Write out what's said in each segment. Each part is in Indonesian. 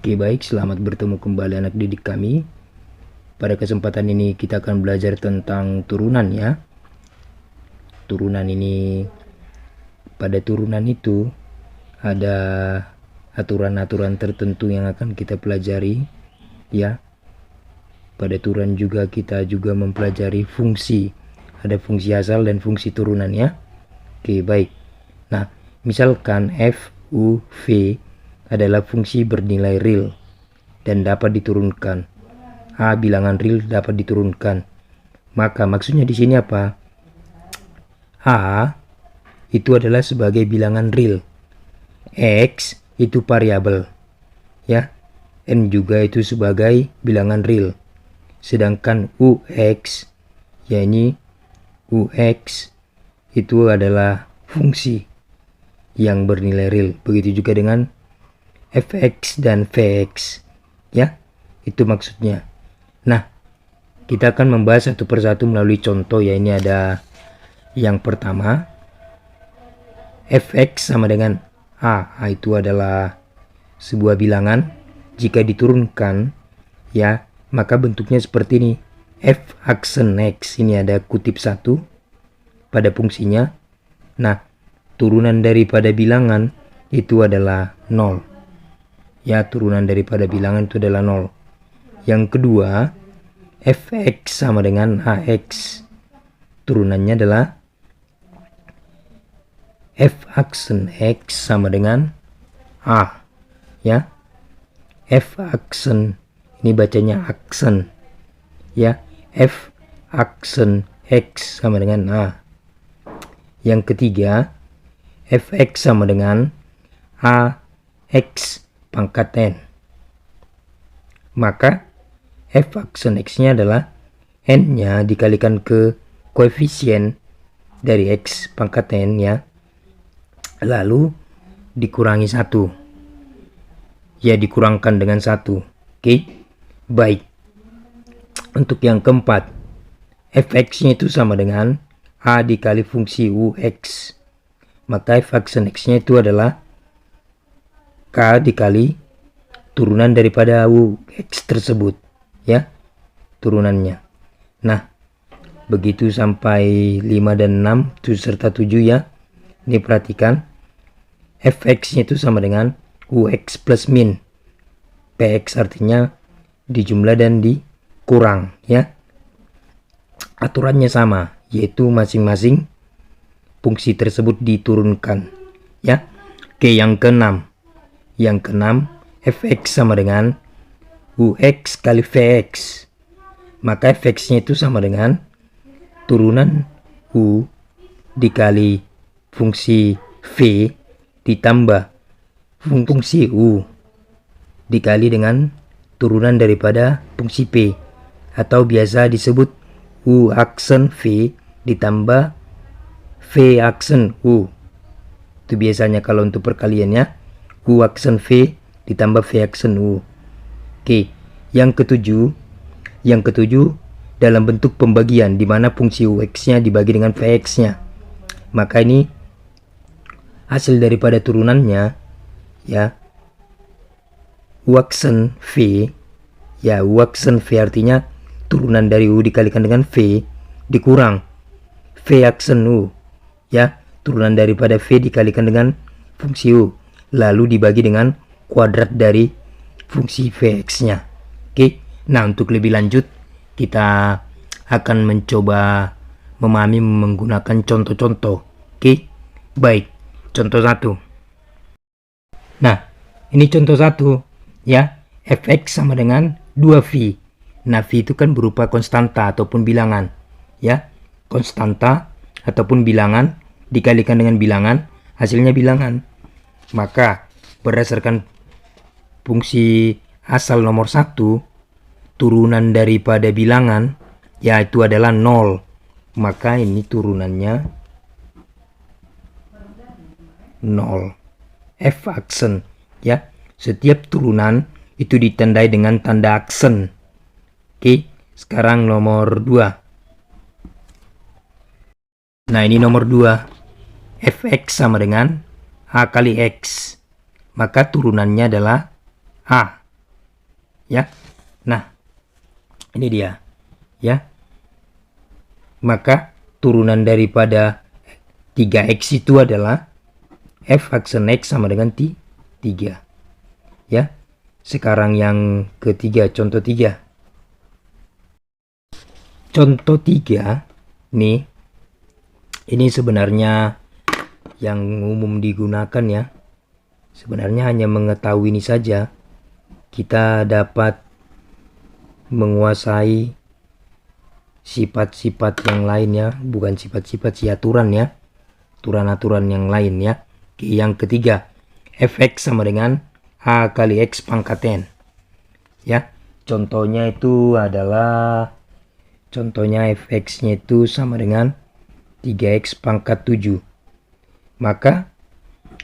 Oke, baik, selamat bertemu kembali anak didik kami. Pada kesempatan ini kita akan belajar tentang turunan ya. Turunan ini, pada turunan itu ada aturan-aturan tertentu yang akan kita pelajari ya. Pada turunan juga kita juga mempelajari fungsi. Ada fungsi asal dan fungsi turunan ya. Oke, baik. Nah, misalkan f, u, v adalah fungsi bernilai real dan dapat diturunkan. A bilangan real dapat diturunkan. Maka maksudnya di sini apa? A itu adalah sebagai bilangan real. X itu variabel. Ya. N juga itu sebagai bilangan real. Sedangkan UX, yakni UX itu adalah fungsi yang bernilai real. Begitu juga dengan fx dan vx ya, itu maksudnya. Nah, kita akan membahas satu persatu melalui contoh ya. Ini ada yang pertama, fx sama dengan a itu adalah sebuah bilangan. Jika diturunkan ya, maka bentuknya seperti ini. F aksen x, ini ada kutip 1 pada fungsinya. Nah, turunan daripada bilangan itu adalah 0. Ya, turunan daripada bilangan itu adalah 0. Yang kedua, fx sama dengan ax. Turunannya adalah f aksen x sama dengan a. Ya. F aksen, ini bacanya aksen. Ya, f aksen x sama dengan a. Yang ketiga, fx sama dengan ax pangkat n. Maka f aksen x-nya adalah n-nya dikalikan ke koefisien dari x pangkat n ya. Lalu dikurangi 1. Ya, dikurangkan dengan 1. Oke. Baik. Untuk yang keempat, fx-nya itu sama dengan a dikali fungsi ux. Maka f aksen x-nya itu adalah k dikali turunan daripada ux tersebut ya, turunannya. Nah, begitu sampai 5 dan 6 serta 7 ya. Ini perhatikan, fx nya itu sama dengan ux plus min. Px artinya dijumlah dan dikurang ya. Aturannya sama, yaitu masing-masing fungsi tersebut diturunkan ya. Oke, yang keenam. Yang keenam, fx sama dengan ux kali vx. Maka fx-nya itu sama dengan turunan u dikali fungsi v ditambah fungsi u dikali dengan turunan daripada fungsi p, atau biasa disebut u aksen v ditambah v aksen u. Itu biasanya kalau untuk perkaliannya, u aksen v ditambah v aksen u. Oke, yang ketujuh dalam bentuk pembagian di mana fungsi ux-nya dibagi dengan vx-nya. Maka ini hasil daripada turunannya ya, u aksen v ya, u aksen v artinya turunan dari u dikalikan dengan v dikurang v aksen u ya, turunan daripada v dikalikan dengan fungsi u, lalu dibagi dengan kuadrat dari fungsi vx-nya. Oke, nah untuk lebih lanjut kita akan mencoba memahami menggunakan contoh-contoh. Oke, baik. Contoh 1. Nah, ini contoh 1 ya. Fx sama dengan 2v. Nah, v itu kan berupa konstanta ataupun bilangan ya. Konstanta ataupun bilangan dikalikan dengan bilangan, hasilnya bilangan. Maka berdasarkan fungsi asal nomor 1, turunan daripada bilangan yaitu adalah 0. Maka ini turunannya 0. F aksen ya. Setiap turunan itu ditandai dengan tanda aksen. Oke, sekarang nomor 2. Nah, ini nomor 2. Fx sama dengan a kali x. Maka turunannya adalah a ya. Nah, ini dia ya. Maka turunan daripada 3x itu adalah f aksen x sama dengan 3 ya. Sekarang yang ketiga, contoh 3. Contoh 3 nih, ini sebenarnya yang umum digunakan ya. Sebenarnya hanya mengetahui ini saja kita dapat menguasai sifat-sifat yang lain ya, bukan sifat-sifat si aturan ya, aturan-aturan yang lain ya. Yang ketiga, fx sama dengan a kali x pangkat n ya. Contohnya itu adalah, contohnya fx-nya itu sama dengan 3x pangkat 7. Maka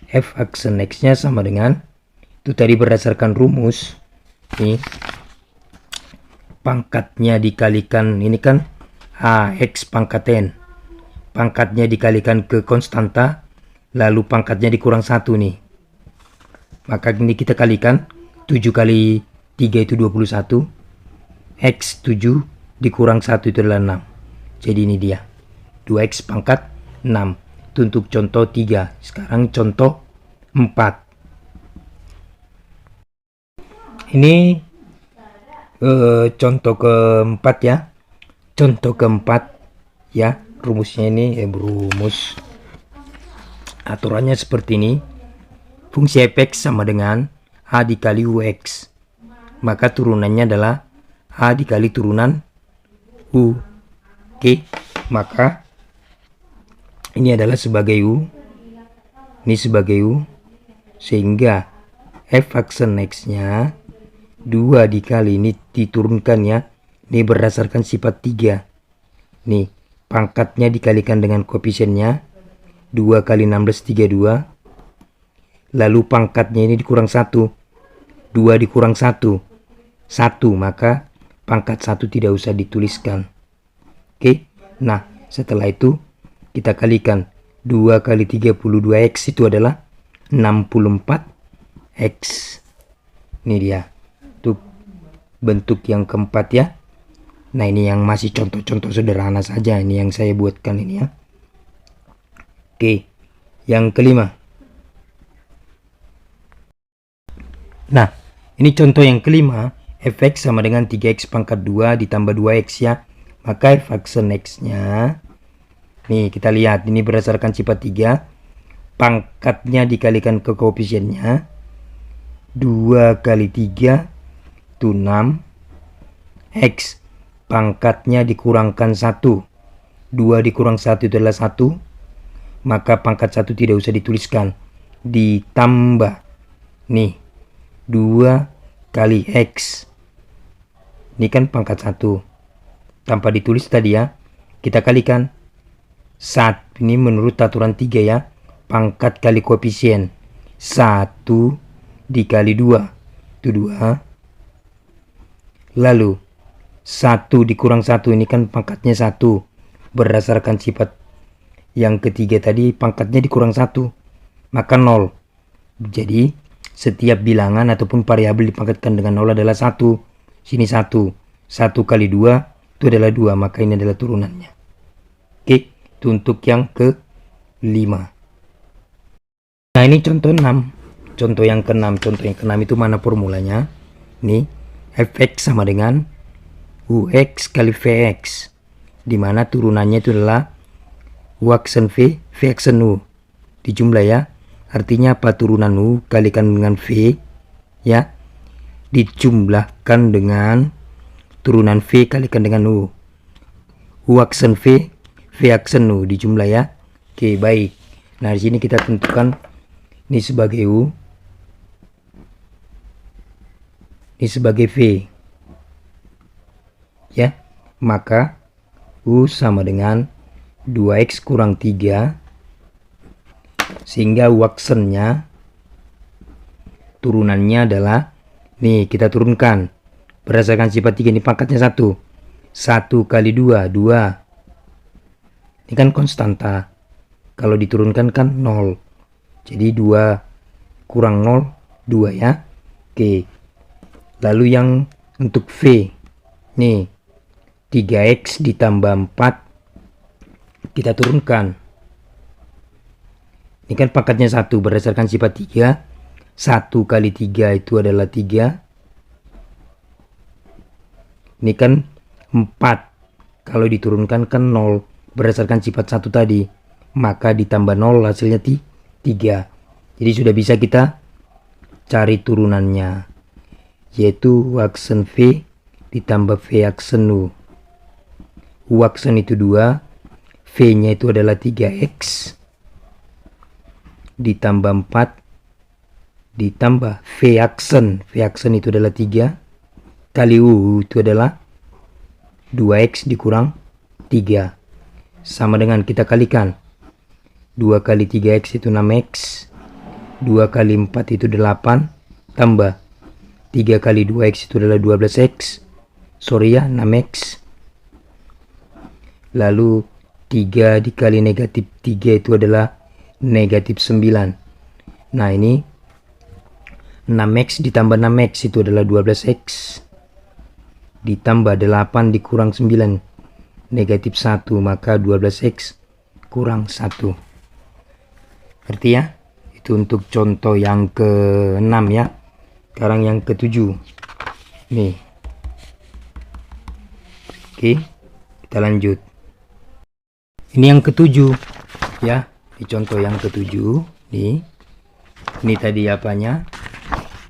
f aksen x-nya sama dengan, itu tadi berdasarkan rumus nih, pangkatnya dikalikan ini kan ax pangkat n, pangkatnya dikalikan ke konstanta, lalu pangkatnya dikurang 1 nih. Maka ini kita kalikan, 7 kali 3 itu 21, x 7 dikurang 1 itu adalah 6. Jadi ini dia 2x pangkat 6. Itu untuk contoh 3. Sekarang contoh 4. Ini contoh keempat ya. Contoh keempat ya. Rumusnya ini rumus aturannya seperti ini. Fungsi fx sama dengan a dikali ux. Maka turunannya adalah a dikali turunan u. Oke, maka ini adalah sebagai u, ini sebagai u, sehingga f aksen x-nya 2 dikali ini diturunkan ya. Ini berdasarkan sifat 3. Nih, pangkatnya dikalikan dengan koefisiennya 2 kali 16 32. Lalu pangkatnya ini dikurang 1. 2 dikurang 1. 1, maka pangkat 1 tidak usah dituliskan. Oke. Nah, setelah itu kita kalikan 2 kali 32x itu adalah 64x. Ini dia. Untuk bentuk yang keempat ya. Nah, ini yang masih contoh-contoh sederhana saja, ini yang saya buatkan ini ya. Oke. Yang kelima. Nah, ini contoh yang kelima, fx sama dengan 3x pangkat 2 ditambah 2x ya. Maka f aksen x-nya, nih kita lihat, ini berdasarkan sifat 3. Pangkatnya dikalikan ke koefisiennya. 2 kali 3 itu 6. X pangkatnya dikurangkan 1. 2 dikurang 1 itu adalah 1. Maka pangkat 1 tidak usah dituliskan. Ditambah. Nih. 2 kali x. Ini kan pangkat 1. Tanpa ditulis tadi ya. Kita kalikan. 1. Ini menurut aturan 3 ya. Pangkat kali koefisien. 1 dikali 2. Itu 2. Lalu 1 dikurang 1. Ini kan pangkatnya 1. Berdasarkan sifat yang ketiga tadi, pangkatnya dikurang 1. Maka 0. Jadi setiap bilangan ataupun variabel dipangkatkan dengan 0 adalah 1. Sini 1. 1 kali 2 itu adalah 2. Maka ini adalah turunannya. Oke. Itu untuk yang ke-5. Nah, ini contoh 6. Contoh yang ke-6. Contoh yang ke-6 itu mana formulanya? Nih. fx sama dengan ux kali vx. Dimana turunannya itu adalah u aksen v, v aksen u. Dijumlah ya. Artinya apa? Turunan u kalikan dengan v ya, dijumlahkan dengan turunan v kalikan dengan u. U aksen v, v aksen u dijumlah ya. Oke, baik. Nah, di sini kita tentukan ini sebagai u, ini sebagai v ya. Maka u sama dengan 2x kurang 3, sehingga waksennya turunannya adalah, nih kita turunkan berdasarkan sifat 3, ini pangkatnya 1. 1 kali 2, 2. Ini kan konstanta. Kalau diturunkan kan 0. Jadi 2 kurang 0, 2 ya. Oke. Lalu yang Untuk V, nih 3x ditambah 4 kita turunkan. Ini kan pangkatnya 1 berdasarkan sifat 3. 1 kali 3 itu adalah 3. Ini kan 4. Kalau diturunkan kan 0 berdasarkan sifat 1 tadi. Maka ditambah 0 hasilnya 3. Jadi sudah bisa kita cari turunannya. Yaitu U aksen V ditambah V aksen U. U aksen itu 2. V-nya itu adalah 3x. Ditambah 4. Ditambah V aksen. V aksen itu adalah 3. Kali U itu adalah 2x dikurang 3. Sama dengan kita kalikan. 2 kali 3x itu 6x. 2 kali 4 itu 8. Tambah 3 kali 2x itu adalah 12x. Sorry ya, 6x. Lalu 3 dikali negatif 3 itu adalah negatif 9. Nah ini 6x ditambah 6x itu adalah 12x. Ditambah 8 dikurang 9. Negatif 1, maka 12x kurang 1. Ngerti ya? Itu untuk contoh yang ke-6 ya. Sekarang yang ke-7. Nih. Oke, kita lanjut. Ini yang ke-7 ya. Di contoh yang ke-7 nih. Ini tadi apanya?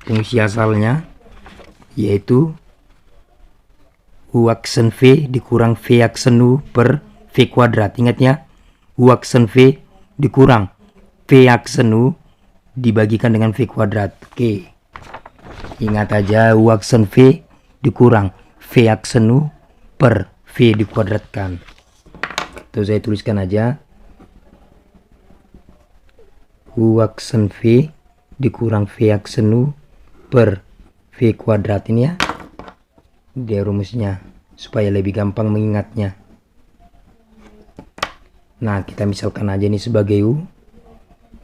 Fungsi asalnya yaitu U aksen V dikurang V aksen U per V kuadrat. Ingat ya, U aksen V dikurang V aksen U dibagikan dengan V kuadrat. Oke, ingat aja U aksen V dikurang V aksen U per V dikuadratkan. Tuh saya tuliskan aja. U aksen V dikurang V aksen U per V kuadrat ini ya. Dia rumusnya supaya lebih gampang mengingatnya. Nah, kita misalkan aja ini sebagai U,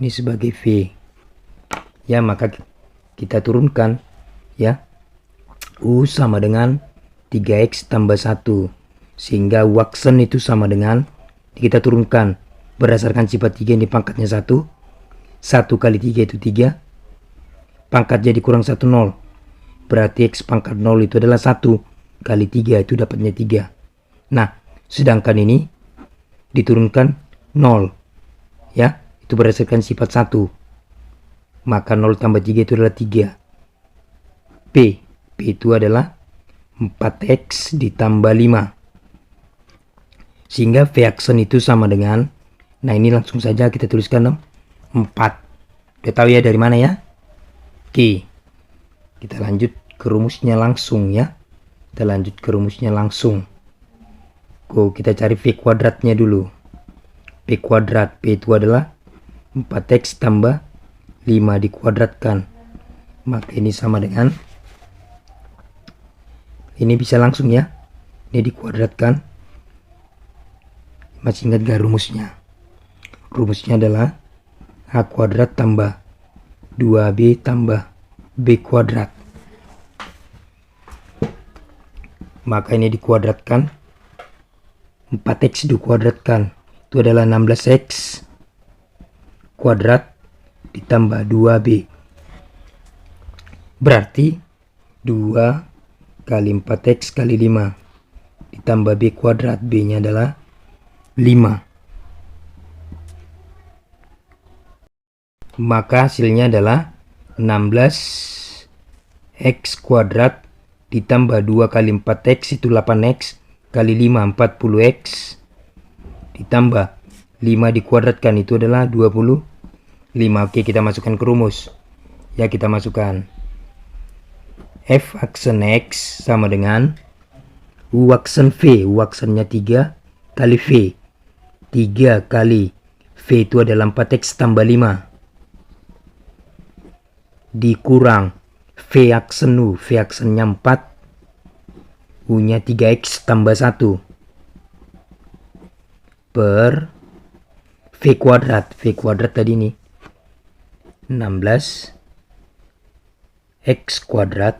ini sebagai V. Ya, maka kita turunkan ya. U sama dengan 3x tambah 1. Sehingga U aksen itu sama dengan, kita turunkan berdasarkan sifat 3 ini pangkatnya 1. 1 kali 3 itu 3. Pangkat jadi kurang 1, 0. Berarti x pangkat 0 itu adalah 1 kali 3 itu dapatnya 3. Nah, sedangkan ini diturunkan 0. Ya, itu berdasarkan sifat 1. Maka 0 tambah 3 itu adalah 3. P itu adalah 4x ditambah 5. Sehingga V aksen itu sama dengan, nah ini langsung saja kita tuliskan 4. Udah tahu ya dari mana ya? Oke, kita lanjut ke rumusnya langsung ya. Kita lanjut ke rumusnya langsung. Kita cari V kuadratnya dulu. V kuadrat, P itu adalah 4x tambah 5 dikuadratkan. Maka ini sama dengan, ini bisa langsung ya. Ini dikuadratkan. Masih ingat gak rumusnya? Rumusnya adalah A kuadrat tambah 2b tambah b kuadrat. Maka ini dikuadratkan. 4x dikuadratkan. Itu adalah 16x kuadrat ditambah 2b. Berarti 2 kali 4x kali 5 ditambah b kuadrat. B-nya adalah 5. Maka hasilnya adalah 16x kuadrat ditambah 2 kali 4x itu 8x kali 5 40x ditambah 5 dikuadratkan itu adalah 25. Oke, kita masukkan ke rumus. Ya, kita masukkan. F aksen X sama dengan U aksen V. U aksennya 3 kali V. 3 kali V itu adalah 4x tambah 5. Dikurang V aksen U. V aksennya 4. U nya 3x tambah 1. Per V kuadrat. V kuadrat tadi nih 16 x kuadrat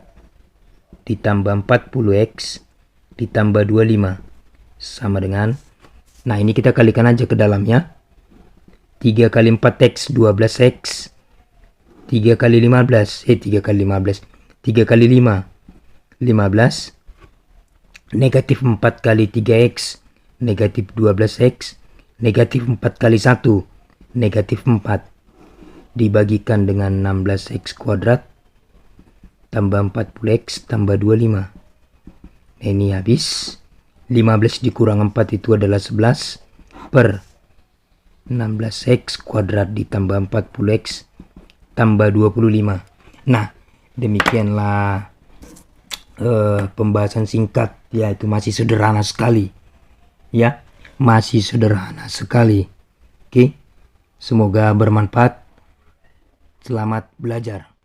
ditambah 40x ditambah 25 sama dengan, nah ini kita kalikan aja ke dalamnya. 3 kali 4x 12x, 3 kali 15, 3 kali 15, 3 kali 5 15, negatif 4 kali 3x negatif 12x, negatif 4 kali 1 negatif 4, dibagikan dengan 16x kuadrat tambah 40x tambah 25. Nah, ini habis. 15 dikurang 4 itu adalah 11 per 16x kuadrat ditambah 40x tambah 25. Nah, demikianlah pembahasan singkat, yaitu masih sederhana sekali. Ya, masih sederhana sekali. Oke, semoga bermanfaat. Selamat belajar.